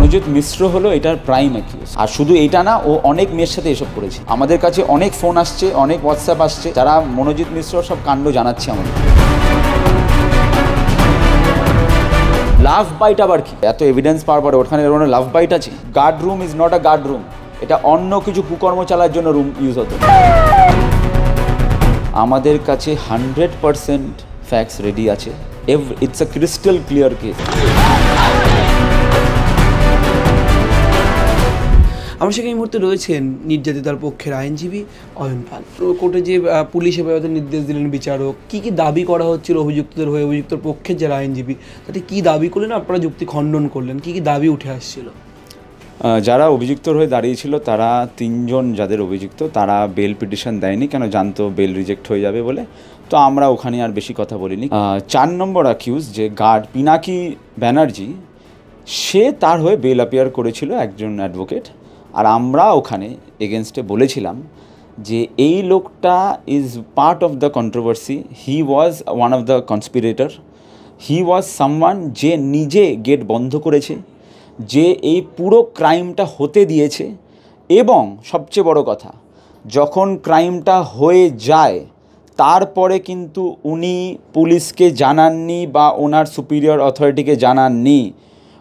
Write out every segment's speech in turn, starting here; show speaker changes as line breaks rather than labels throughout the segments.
মনোজিৎ মিশ্র হলো এটার prime accused. আর শুধু এটা না, ও অনেক মেয়ের সাথে এসব করেছে। আমাদের কাছে অনেক ফোন আসছে, অনেক হোয়াটসঅ্যাপ আসছে, যারা মনোজিৎ মিশ্র সব কাণ্ড জানাচ্ছে আমাদের। লাভ বাইট আবার কি? এত এভিডেন্স পাওয়ার পরে ওখানে লাভ বাইট আছে? Guard room is not a guard room, এটা অন্য কিছু কুকর্ম চালার জন্য রুম ইউজ হতো। আমাদের কাছে 100% ফ্যাক্টস রেডি আছে। It's a crystal clear case.
আমার সঙ্গে এই মুহূর্তে রয়েছেন নির্যাতিতার পক্ষের আইনজীবী অয়ন পাল। কোর্টে যে পুলিশ হেফাজতের নির্দেশ দিলেন বিচারক, কি কি দাবি করা হচ্ছিল অভিযুক্তদের হয়ে, অভিযুক্তর পক্ষের যারা আইনজীবী তাতে কি দাবি করলেন, আপনারা যুক্তি খণ্ডন করলেন, কি কি দাবি উঠে আসছিল?
যারা অভিযুক্তর হয়ে দাঁড়িয়েছিল তারা তিনজন, যাদের অভিযুক্ত তারা বেল পিটিশন দেয়নি, কেন জানতো বেল রিজেক্ট হয়ে যাবে বলে। তো আমরা ওখানে আর বেশি কথা বলিনি। 4 নম্বর অ্যাকিউজ যে গার্ড পিনাকি ব্যানার্জি, সে তার হয়ে বেল অ্যাপিয়ার করেছিল একজন অ্যাডভোকেট। আর আমরা ওখানে এগেনস্টে বলেছিলাম যে এই লোকটা is part of the controversy, he was one of the conspirator, he was someone যে নিজে গেট বন্ধ করেছে, যে এই পুরো ক্রাইমটা হতে দিয়েছে। এবং সবচেয়ে বড় কথা, যখন ক্রাইমটা হয়ে যায় তারপরে কিন্তু উনি পুলিশকে জানাননি বা ওনার সুপিরিয়র অথরিটিকে জানাননি,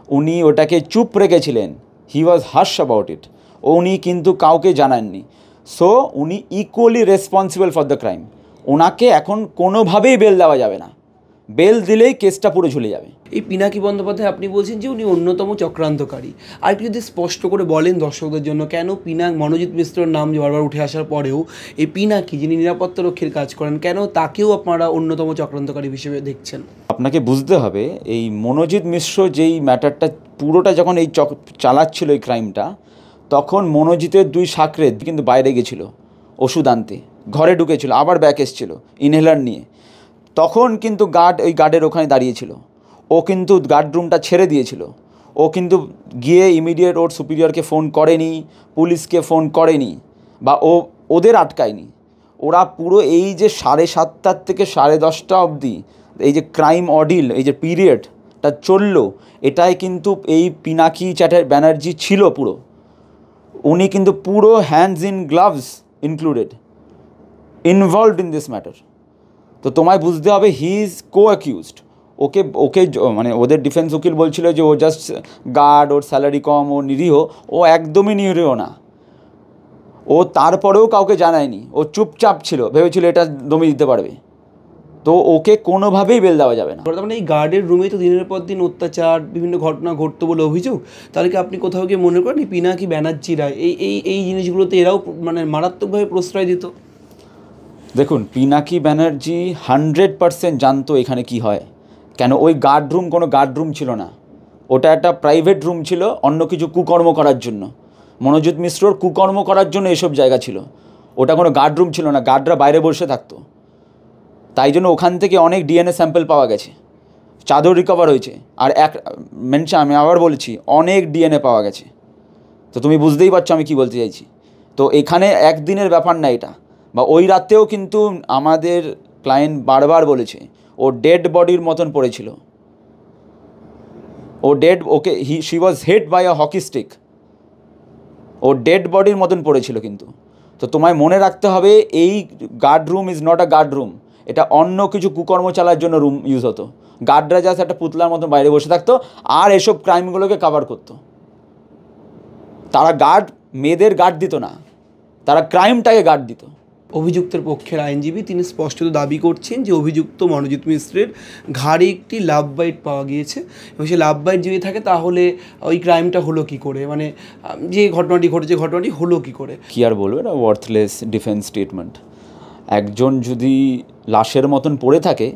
উনি ওটাকে চুপ রেখেছিলেন। হি ওয়াজ হাশ অ্যাবাউট ইট, উনি কিন্তু কাউকে জানাননি। সো উনি equally responsible for the crime. ওনাকে এখন কোনোভাবেই বেল দেওয়া যাবে না, বেল দিলেই কেসটা পুরো ঝুলে যাবে।
এই পিনাকি বন্দ্যোপাধ্যায় আপনি বলছেন যে উনি অন্যতম চক্রান্তকারী। আর একটু যদি স্পষ্ট করে বলেন দর্শকদের জন্য, কেন মনোজিৎ মিশ্রর নাম যে বারবার উঠে আসার পরেও এই পিনাকি, যিনি নিরাপত্তা রক্ষীর কাজ করেন, কেন তাকেও আপনারা অন্যতম চক্রান্তকারী হিসেবে দেখছেন?
আপনাকে বুঝতে হবে, এই মনোজিৎ মিশ্র যেই ম্যাটারটা পুরোটা যখন এই চালাচ্ছিল এই ক্রাইমটা, তখন মনোজিতের 2 সাকরেদ কিন্তু বাইরে গেছিলো ওষুধ আনতে, ঘরে ঢুকেছিল, আবার ব্যাক এসেছিলো ইনহেলার নিয়ে। তখন কিন্তু গার্ড ওই গার্ডের ওখানে দাঁড়িয়েছিল, ও কিন্তু গার্ড রুমটা ছেড়ে দিয়েছিল। ও কিন্তু গিয়ে ইমিডিয়েট ওর সুপিরিয়রকে ফোন করেনি, পুলিশকে ফোন করেনি, বা ওদের আটকায়নি। ওরা পুরো এই যে 7:30 থেকে 10:30 অবধি এই যে ক্রাইম অডিল, এই যে পিরিয়ডটা চললো, এটাই কিন্তু এই পিনাকি ব্যানার্জি ছিল পুরো। উনি কিন্তু পুরো hands in gloves included involved in this matter. তো তোমায় বুঝতে হবে হি ইজ কো অ্যাকিউজড। ওকে মানে ওদের ডিফেন্স উকিল বলছিল যে ও জাস্ট গার্ড, ওর স্যালারি কম, ও নিরীহ। ও একদমই নিরীহ না। ও তারপরেও কাউকে জানায়নি, ও চুপচাপ ছিল, ভেবেছিল এটা দমিয়ে দিতে পারবে। তো ওকে কোনোভাবেই বেল দেওয়া যাবে না।
মানে এই গার্ডের রুমেই তো দিনের পর দিন অত্যাচার, বিভিন্ন ঘটনা ঘটতো বলে অভিযোগ। তাহলে কি আপনি কোথাও গিয়ে মনে করেন এই পিনাকি ব্যানার্জিরা এই জিনিসগুলোতে এরাও মানে মারাত্মকভাবে প্রশ্রয় দিত?
দেখুন, পিনাকি ব্যানার্জি 100% জানতো এখানে কি হয়। কেন, ওই গার্ড রুম কোনো গার্ড রুম ছিল না, ওটা একটা প্রাইভেট রুম ছিল অন্য কিছু কুকর্ম করার জন্য। মনোজিৎ মিশ্রর কুকর্ম করার জন্য এসব জায়গা ছিল, ওটা কোনো গার্ড রুম ছিল না। গার্ডরা বাইরে বসে থাকতো, তাই জন্য ওখান থেকে অনেক ডিএনএ স্যাম্পল পাওয়া গেছে, চাদর রিকভার হয়েছে। আর আমি আবার বলছি, অনেক ডিএনএ পাওয়া গেছে। তো তুমি বুঝতেই পারছো আমি কি বলতে চাইছি। তো এখানে একদিনের ব্যাপার না এটা। বা ওই রাতেও কিন্তু আমাদের ক্লায়েন্ট বারবার বলেছে ও ডেড বডির মতন পড়েছিল, she was hit by a hockey stick, ও ডেড বডির মতন পড়েছিল কিন্তু। তো তোমায় মনে রাখতে হবে এই guard room is not a guard room, এটা অন্য কিছু কুকর্ম চালার জন্য রুম ইউজ হতো। গার্ডরা জাস্ট একটা পুতলার মতন বাইরে বসে থাকতো আর এসব ক্রাইমগুলোকে কভার করতো। তারা মেয়েদের গার্ড দিত না, তারা ক্রাইমটাকে গার্ড দিত।
অভিযুক্তের পক্ষের আইনজীবী তিনি স্পষ্টত দাবি করছেন যে অভিযুক্ত মনোজিৎ মিশ্রের ঘাড়ে একটি লাভ বাইট পাওয়া গিয়েছে, এবং সেই লাভ বাইট যদি থাকে তাহলে ওই ক্রাইমটা হলো কী করে, মানে যে ঘটনাটি ঘটেছে ঘটনাটি হলো কী করে।
কী আর বলবো, এটা ওয়ার্থলেস ডিফেন্স স্টেটমেন্ট। একজন যদি লাশের মতন পড়ে থাকে,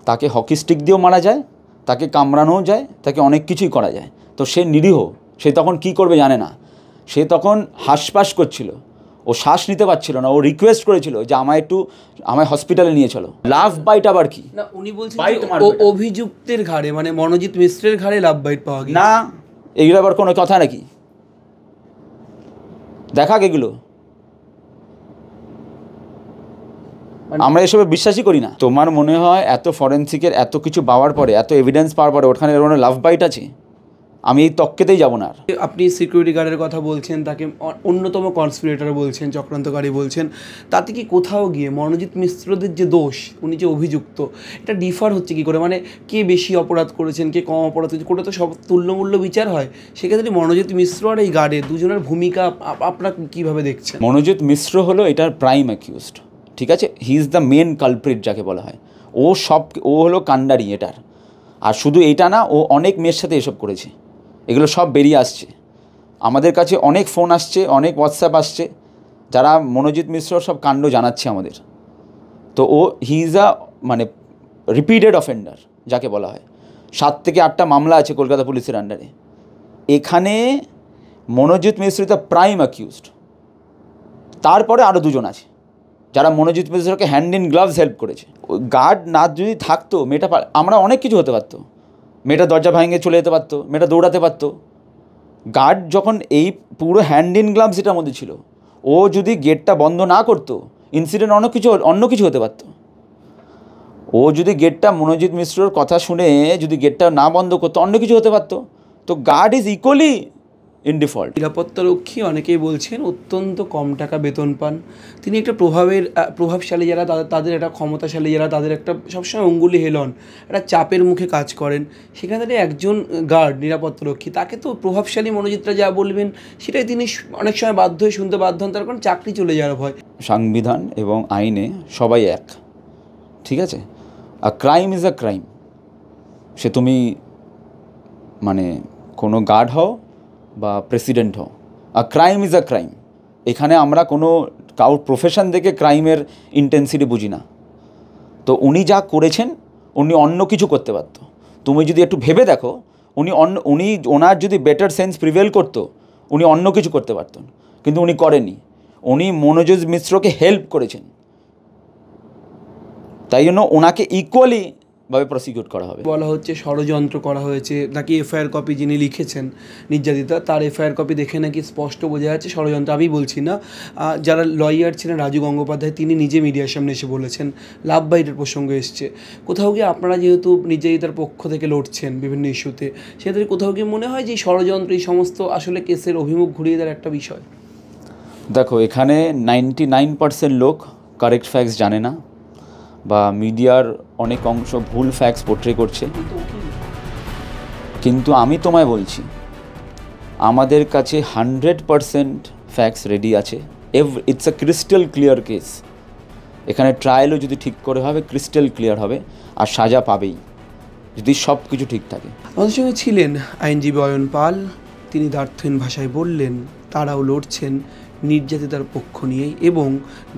তাকে হকি স্টিক দিয়েও মারা যায়, তাকে কামড়ানোও যায়, তাকে অনেক কিছুই করা যায়। তো সে নিরীহ, সে তখন কি করবে জানে না। সে তখন হাঁসফাঁস করছিল, ও শ্বাস নিতে পারছিল না, ও রিকোয়েস্ট করেছিল যে আমায় হসপিটালে নিয়ে চলো। লাভ বাইট আবার কি?
না, উনি বলছেন অভিযুক্তের ঘাড়ে, মানে মনোজিৎ মিশ্রের ঘাড়ে লাভ বাইট পাওয়া গেছে।
না, এগুলো আবার কোনো কথা নাকি? দেখাক এগুলো, আমরা এসবে বিশ্বাসই করি না। তোমার মনে হয় এত ফরেন্সিকের এত কিছু পাওয়ার পরে, এত এভিডেন্স পাওয়ার পরে ওখানে লাভ বাইট আছে? আমি এই তক্কেতেই যাব না আর।
আপনি সিকিউরিটি গার্ডের কথা বলছেন, তাকে অন্যতম কনস্পিরেটর বলছেন, চক্রান্তকারী বলছেন, তাতে কি কোথাও গিয়ে মনোজিৎ মিশ্রদের যে দোষ, উনি যে অভিযুক্ত, এটা ডিফার হচ্ছে কী করে? মানে কে বেশি অপরাধ করেছেন, কে কম অপরাধ করেছেন, করে তো সব তুল্যমূল্য বিচার হয়। সেক্ষেত্রে মনোজিৎ মিশ্র আর এই গার্ডের দুজনের ভূমিকা আপনারা কীভাবে দেখছেন?
মনোজিৎ মিশ্র হলো এটার প্রাইম অ্যাকিউজড, ঠিক আছে? He is the main culprit যাকে বলা হয়। ও হলো কাণ্ডারি এটার। আর শুধু এটা না, ও অনেক মেয়ের সাথে এসব করেছে, এগুলো সব বেরিয়ে আসছে। আমাদের কাছে অনেক ফোন আসছে, অনেক হোয়াটসঅ্যাপ আসছে, যারা মনোজিৎ মিশ্র সব কাণ্ড জানাচ্ছে আমাদের। তো হি ইজ আ মানে রিপিটেড অফেন্ডার যাকে বলা হয়। 7 থেকে 8টা মামলা আছে কলকাতা পুলিশের আন্ডারে। এখানে Manojit Mishra the prime accused. তারপরে আরও 2জন আছে যারা মনোজিৎ মিশ্রকে হ্যান্ড ইন গ্লাভস হেল্প করেছে। ওই গার্ড না যদি থাকতো, মেয়েটা আমরা অনেক কিছু হতে পারতো। মেয়েটা দরজা ভাঙে চলে যেতে পারতো, মেয়েটা দৌড়াতে পারতো। গার্ড যখন এই পুরো হ্যান্ড ইন গ্লাভস এটার মধ্যে ছিল, ও যদি গেটটা বন্ধ না করতো, ইনসিডেন্ট অন্য কিছু হতে পারতো। ও যদি গেটটা মনোজিৎ মিশ্রর কথা শুনে যদি গেটটা না বন্ধ করতো, অন্য কিছু হতে পারতো। তো guard is equally in default.
নিরাপত্তারক্ষী অনেকেই বলছেন অত্যন্ত কম টাকা বেতন পান। তিনি একটা প্রভাবশালী যারা, তাদের একটা ক্ষমতাশালী যারা, তাদের একটা সবসময় অঙ্গুলি হেলন, একটা চাপের মুখে কাজ করেন। সেখানে একজন গার্ড, নিরাপত্তারক্ষী, তাকে তো প্রভাবশালী মনোজিৎরা যা বলবেন সেটাই তিনি অনেক সময় বাধ্য হয়ে শুনতে বাধ্য হন, তার কারণ চাকরি চলে যাওয়ার ভয়।
সংবিধান এবং আইনে সবাই এক, ঠিক আছে? A crime is a crime. সে তুমি মানে কোনো গার্ড হও বা প্রেসিডেন্ট হও, a crime is a crime. এখানে আমরা কোনো কারোর প্রফেশন দেখে ক্রাইমের ইন্টেন্সিটি বুঝি না। তো উনি যা করেছেন, উনি অন্য কিছু করতে পারত। তুমি যদি একটু ভেবে দেখো, ওনার যদি বেটার সেন্স প্রিভেল করতো, উনি অন্য কিছু করতে পারতেন, কিন্তু উনি করেনি। উনি মনোজিৎ মিশ্রকে হেল্প করেছেন, তাই জন্য ওনাকে ইকুয়ালি ভাবে প্রসিকিউট করা হবে।
বলা হচ্ছে ষড়যন্ত্র করা হয়েছে, নাকি এফআইআর কপি যিনি লিখেছেন নির্যাতিতা, তার এফআইআর কপি দেখে নাকি স্পষ্ট বোঝা যাচ্ছে ষড়যন্ত্র। আমি বলছি না, যারা লয়ার ছিলেন রাজু গঙ্গোপাধ্যায়, তিনি নিজে মিডিয়ার সামনে এসে বলেছেন। লাভ বাইটের প্রসঙ্গ এসছে। কোথাও গিয়ে আপনারা যেহেতু নির্যাতিতার পক্ষ থেকে লড়ছেন বিভিন্ন ইস্যুতে, সেক্ষেত্রে কোথাও গিয়ে মনে হয় যে ষড়যন্ত্র, এই সমস্ত আসলে কেসের অভিমুখ ঘুরিয়ে দেওয়ার একটা বিষয়?
দেখো, এখানে 99% লোক কারেক্ট ফ্যাক্টস জানে না, বা মিডিয়ার অনেক অংশ ভুল ফ্যাক্টস পোট্রে করছে। কিন্তু আমি তোমায় বলছি, আমাদের কাছে 100% ফ্যাক্টস রেডি আছে। It's a crystal clear case. এখানে ট্রায়ালও যদি ঠিক করে হবে, ক্রিস্টাল ক্লিয়ার হবে, আর সাজা পাবেই যদি সব কিছু ঠিক থাকে।
আমাদের সঙ্গে ছিলেন আইনজীবী অয়ন পাল। তিনি দ্ব্যর্থহীন ভাষায় বললেন তারাও লড়ছেন নির্যাতিতার পক্ষ নিয়েই, এবং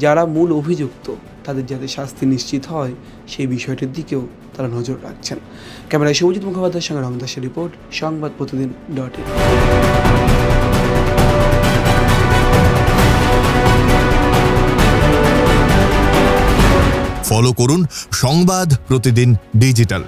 যারা মূল অভিযুক্ত তাদের যাতে শাস্তি নিশ্চিত হয় সেই বিষয়টির দিকেও তারা নজর রাখছেন। ক্যামেরায় সৌজিত মুখোপাধ্যায়ের সঙ্গে রংদাসের রিপোর্ট, সংবাদ প্রতিদিন.in।
ফলো করুন সংবাদ প্রতিদিন ডিজিটাল।